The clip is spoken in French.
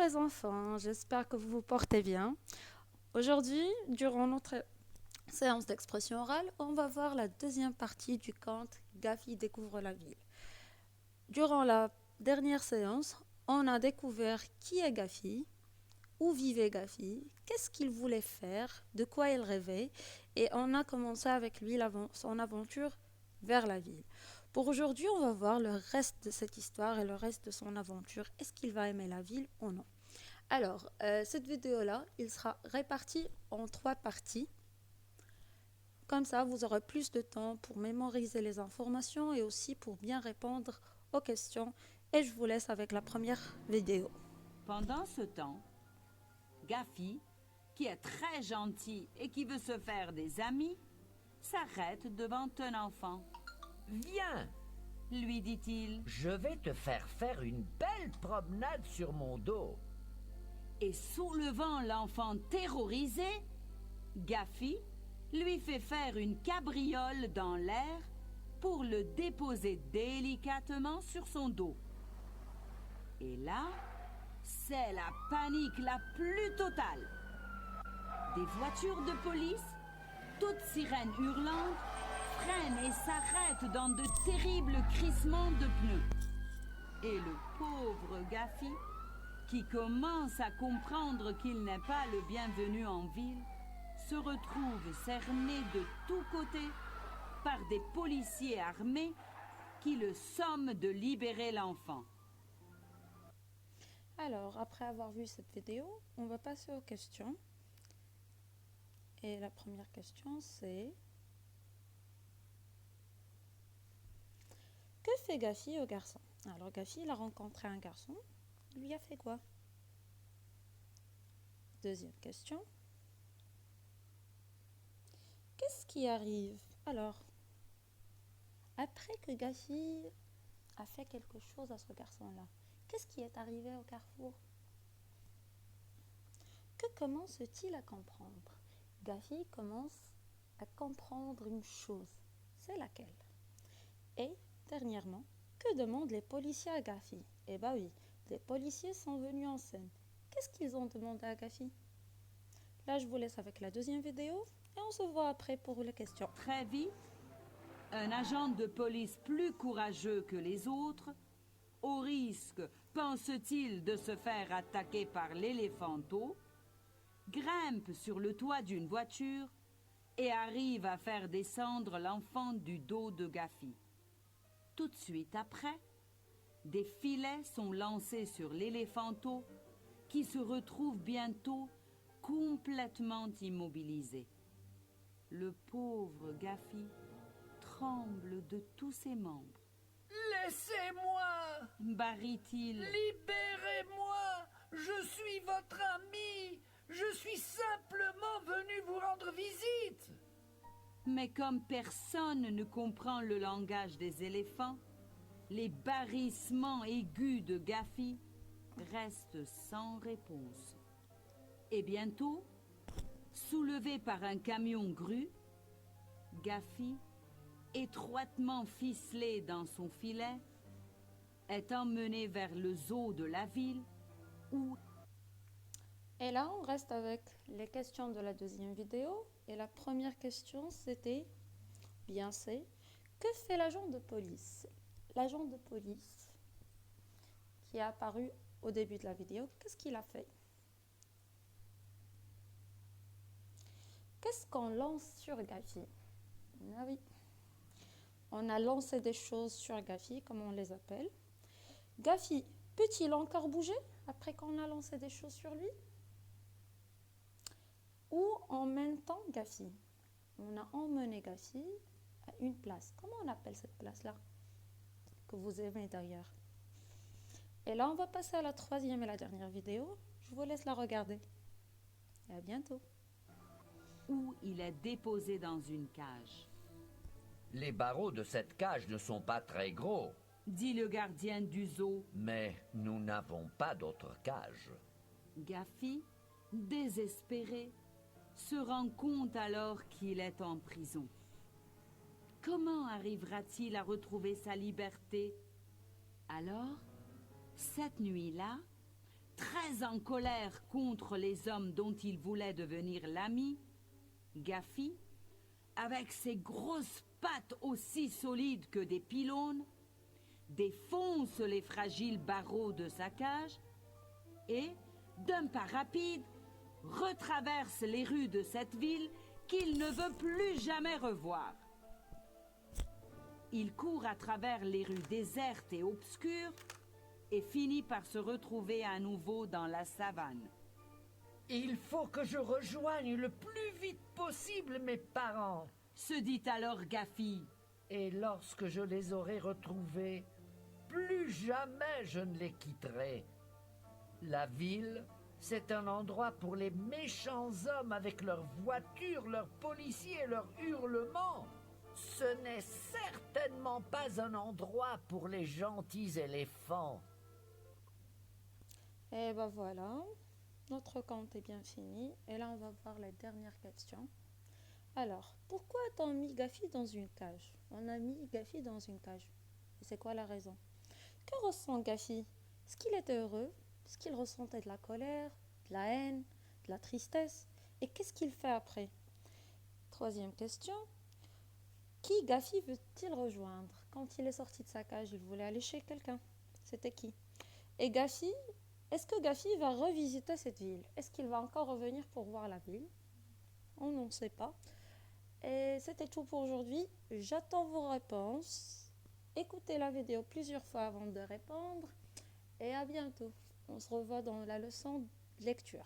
les enfants, j'espère que vous vous portez bien. Aujourd'hui, durant notre séance d'expression orale, on va voir la deuxième partie du conte Gafi découvre la ville. Durant la dernière séance, on a découvert qui est Gafi, où vivait Gafi, qu'est-ce qu'il voulait faire, de quoi il rêvait, et on a commencé avec lui son aventure vers la ville. Pour aujourd'hui, on va voir le reste de cette histoire et le reste de son aventure. Est-ce qu'il va aimer la ville ou non? Alors, cette vidéo-là, il sera réparti en 3 parties. Comme ça, vous aurez plus de temps pour mémoriser les informations et aussi pour bien répondre aux questions. Et je vous laisse avec la première vidéo. Pendant ce temps, Gafi, qui est très gentil et qui veut se faire des amis, s'arrête devant un enfant. Viens, Lui dit-il, je vais te faire une belle promenade sur mon dos. et soulevant l'enfant terrorisé, Gafi lui fait faire une cabriole dans l'air pour le déposer délicatement sur son dos. Et là, c'est la panique la plus totale. Des voitures de police, toutes sirènes hurlantes, freinent et s'arrêtent dans de terribles crissements de pneus. Et le pauvre Gafi, qui commence à comprendre qu'il n'est pas le bienvenu en ville, se retrouve cerné de tous côtés par des policiers armés qui le somment de libérer l'enfant. Alors, après avoir vu cette vidéo, on va passer aux questions. Et la première question, c'est... Que fait Gafi au garçon? Alors, Gafi, il a rencontré un garçon. Il lui a fait quoi? Deuxième question. Qu'est-ce qui arrive? Alors, après que Gafi a fait quelque chose à ce garçon-là, qu'est-ce qui est arrivé au carrefour? Que commence-t-il à comprendre? Gafi commence à comprendre une chose. C'est laquelle? Et, dernièrement, que demandent les policiers à Gafi? Eh bien oui, les policiers sont venus en scène. Qu'est-ce qu'ils ont demandé à Gafi? Là, je vous laisse avec la deuxième vidéo et on se voit après pour les questions. Très vite, un agent de police plus courageux que les autres, au risque, pense-t-il, de se faire attaquer par l'éléphanto, grimpe sur le toit d'une voiture et arrive à faire descendre l'enfant du dos de Gafi. Tout de suite après, des filets sont lancés sur l'éléphanto qui se retrouve bientôt complètement immobilisé. Le pauvre Gafi tremble de tous ses membres. Laissez-moi! Barille-t-il. Libérez-moi! Je suis votre ami! Je suis simplement venu vous rendre visite! Mais comme personne ne comprend le langage des éléphants, les barrissements aigus de Gafi restent sans réponse. Et bientôt, soulevé par un camion grue, Gafi, étroitement ficelé dans son filet, est emmené vers le zoo de la ville où... Et là, on reste avec les questions de la deuxième vidéo. Et la première question, c'était, bien c'est, que fait l'agent de police? L'agent de police qui est apparu au début de la vidéo, qu'est-ce qu'il a fait? Qu'est-ce qu'on lance sur Gafi? Ah oui, on a lancé des choses sur Gafi, comme on les appelle. Gafi, peut-il encore bouger après qu'on a lancé des choses sur lui? Ou en même temps Gafi, on a emmené Gafi à une place. Comment on appelle cette place-là? Que vous aimez d'ailleurs. Et là, on va passer à la troisième et la dernière vidéo. Je vous laisse la regarder. Et à bientôt. où il est déposé dans une cage. Les barreaux de cette cage ne sont pas très gros, Dit le gardien du zoo. mais nous n'avons pas d'autre cage. Gafi, désespéré, se rend compte alors qu'il est en prison. Comment arrivera-t-il à retrouver sa liberté? Alors, cette nuit-là, très en colère contre les hommes dont il voulait devenir l'ami, Gaffy, avec ses grosses pattes aussi solides que des pylônes, défonce les fragiles barreaux de sa cage et, d'un pas rapide, retraverse les rues de cette ville qu'il ne veut plus jamais revoir. Il court à travers les rues désertes et obscures et finit par se retrouver à nouveau dans la savane. Il faut que je rejoigne le plus vite possible mes parents. Se dit alors Gaffy. Et lorsque je les aurai retrouvés, plus jamais je ne les quitterai. La ville, c'est un endroit pour les méchants hommes avec leurs voitures, leurs policiers et leurs hurlements. Ce n'est certainement pas un endroit pour les gentils éléphants. Et ben voilà, notre conte est bien fini. Et là, on va voir la dernière question. Alors, pourquoi a-t-on mis Gaffy dans une cage? On a mis Gaffy dans une cage. Et c'est quoi la raison? Que ressent Gaffy? Est-ce qu'il était heureux? Est-ce qu'il ressentait de la colère, de la haine, de la tristesse? Et qu'est-ce qu'il fait après? Troisième question. Qui Gaffy veut-il rejoindre? Quand il est sorti de sa cage, il voulait aller chez quelqu'un. C'était qui? Et Gaffy, est-ce que Gaffy va revisiter cette ville? Est-ce qu'il va encore revenir pour voir la ville? On n'en sait pas. Et c'était tout pour aujourd'hui. J'attends vos réponses. Écoutez la vidéo plusieurs fois avant de répondre. Et à bientôt. On se revoit dans la leçon de lecture.